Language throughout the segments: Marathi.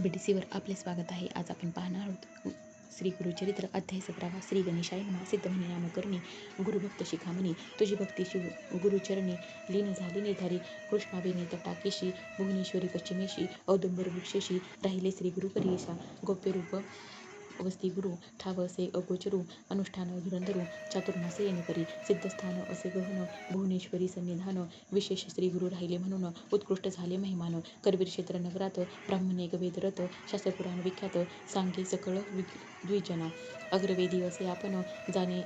BDCवर आपले स्वागत आहे. आज आपण पाहणार आहोत श्री गुरुचरित्र अध्याय 17 श्री गणेशाय नमः. सिद्धमणी नामकरणी गुरुभक्त शिखामणी तुझी भक्ती शिव गुरुचरणी लीन झाली निधारी कृष्णाबेनी तटाकेशी भुवनेश्वरी पश्चिमेशी औदुंबर वृक्षेशी राहिले श्री गुरुपरियेशा गोप्यरूप वस्ती गुरु ठाव असे अगोचरू अनुष्ठान धुरंधरू चातुर्मासे येणेकरी सिद्धस्थान असे गहन भुवनेश्वरी सन्निधान विशेष श्री गुरु राहिले म्हणून उत्कृष्ट झाले महिमान करवीर क्षेत्र नगरात ब्राह्मणे वेदरत शास्त्रपुराण विख्यात सांगे सकळ द्विजना अग्रवेदी असे आपण जाणे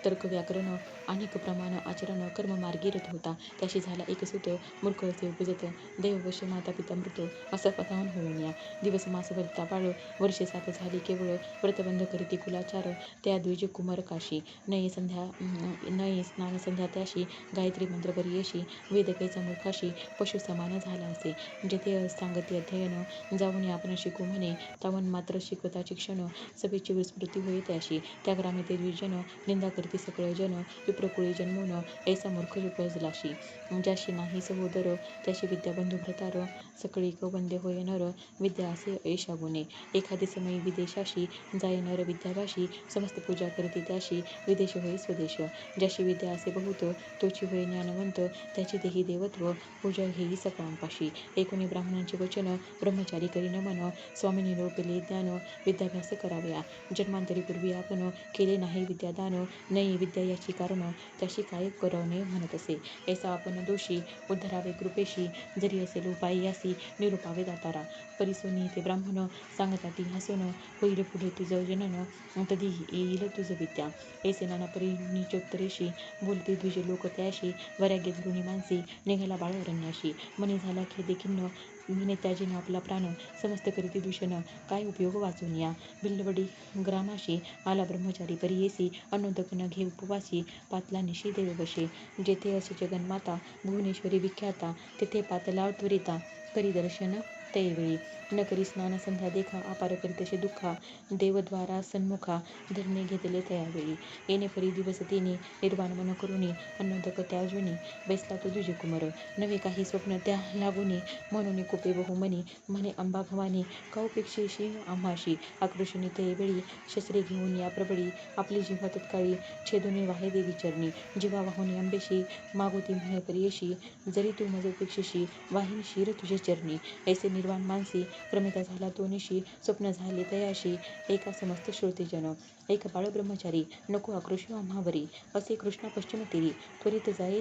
तर्क व्याकरण अनेक प्रमाण आचरण कर्म मार्गी रथ होता त्याशी झाला एक सुत मूर्ख असे उपजत देववश माता पिता मृत असं पथावून होऊन या दिवस मास भरता बाळ वर्षे 7 झाली केवळ व्रतबंध करीती कुलाचार त्या द्विज कुमार काशी नये स्नान संध्या त्याशी गायत्री मंत्र बरियेशी वेदकेचा मूर्खाशी पशु समान झाला असे जेथे सांगती अध्ययन जाऊन आपण शिकू म्हणे तावन मात्र शिकता शिक्षण सभेची विस्मृती होई त्याशी त्या ग्रामे ते द्विजन निंदा करती सकळ जन विप्रकुळी जन्मून ऐसा मूर्ख उपजलाशी ज्याशी नाही सहोदर त्याशी विद्या बंधू भ्रतार सकळी वंद्य होय नर विद्या असे ऐशा गुणे एखादी समयी विदेशाशी जाय नर विद्याभाशी समस्त पूजा करती त्याशी विदेश होई स्वदेश ज्याशी विद्या असे बहुत तोची होय ज्ञानवंत त्याची देही देवत्व पूजा हेही सकळांपाशी एकोणी ब्राह्मणांचे वचन ब्रह्मचारी करी नमन स्वामींनी निरोपले ज्ञान विद्याभ्यास करावया जन्मांतरी पूर्वी आपण केले नाही विद्यादान नाही विद्या याची कारण त्याशी काय करणे म्हणत असे ऐसा आपण दोषी उद्धरावे कृपेशी जरी असेल उपाय यासी निरूपावे दातारा परिसोनी ते ब्राह्मण सांगता ती हसून होईल पुढे तुझं जनन तधी येईल तुझं विद्या ऐसे नाना परी निचोत्तरेशी बोलती द्विज लोक त्याशी वैराग्य धरुणी मानसी निघाला बाळ अरण्याशी मने झाला खेदे खिन्न म्हणे त्याजीन आपला प्राण समस्त करीती दूषण काय उपयोग वाचून या बिल्लवडी ग्रामाशी आला ब्रह्मचारी परियेसी अनुदक न घे उपवासी पातला निशी देव बसे जेथे असे जगन्माता भुवनेश्वरी विख्याता तेथे पातला त्वरिता करी दर्शन तैवेळी न करी स्नान संध्या देखा अपार करी तसे दुःखा देवद्वारा सन्मुखा धरणे घेतले त्यावेळी येणे परी दिवस तिने निर्वाण मन करुणी अन्नोदक त्याजूनी बैसला तो द्विज कुमार नवे काही स्वप्न त्या लागुनी म्हणून कुपे बहुमनी म्हणे अंबा भवानी कौपेक्षेशी आम्हाशी आकृषणी ते वेळी शस्त्रे घेऊन या प्रबळी आपली जिव्हा तत्काळी छेदुनी वाहे देवी चरणी जिवा वाहुनी अंबेशी मागोती म्हणे परियेशी जरी तू मजोपेक्षेशी वाहीन शिर तुझे चरणी ऐसे निर्वाण मानसी क्रमिता झाला तो निशी स्वप्न झाले तयाशी एका समस्त श्रोतेजन एक बाळ ब्रह्मचारी नको आक्रोश आम्हावरी असे कृष्णा पश्चिम तीरी त्वरित जाई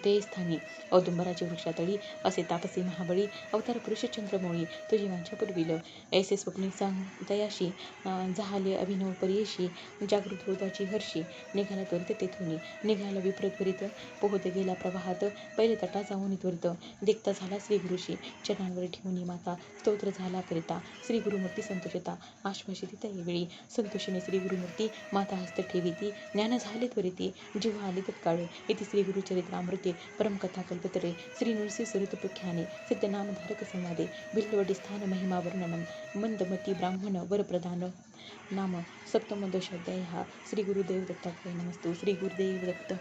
ते स्थानी औदुंबराचे वृक्षातळी असे तापसी महाबळी अवतार पुरुष चंद्रमौळी तुझी वांछा पुरविल ऐसे स्वप्नी सांग तयाशी जहाले अभिनव परियेशी जागृत होताची हर्षी निघाला त्वरित तेथुनी निघाला विप्र त्वरित पोहत गेला प्रवाहात पहिले तटा जाऊन त्वरित देखता झाला श्री गुरुशी चरणांवर ठेवूनी माता स्तोत्र झाला करिता श्री गुरुमूर्ती संतोषता आश्वासिती त्यावेळी संतोषीने श्री गुरुमूर्ती माता हस्त ठेविती ज्ञान झाले त्वरिती जिव्हा आले तत्काळ इति श्री गुरुचरित्रामृते परमकथा कल्पतरे श्री नृसिंह सरित प्रख्याने सिद्धनामधारक संवादे बिल्लवडी स्थान महिमा वर्णनम मंदमती ब्राह्मण वरप्रधान नाम सप्तमदशाध्याय. श्री गुरुदेव दत्तात्रय नमस्तु. श्री गुरुदेव दत्त.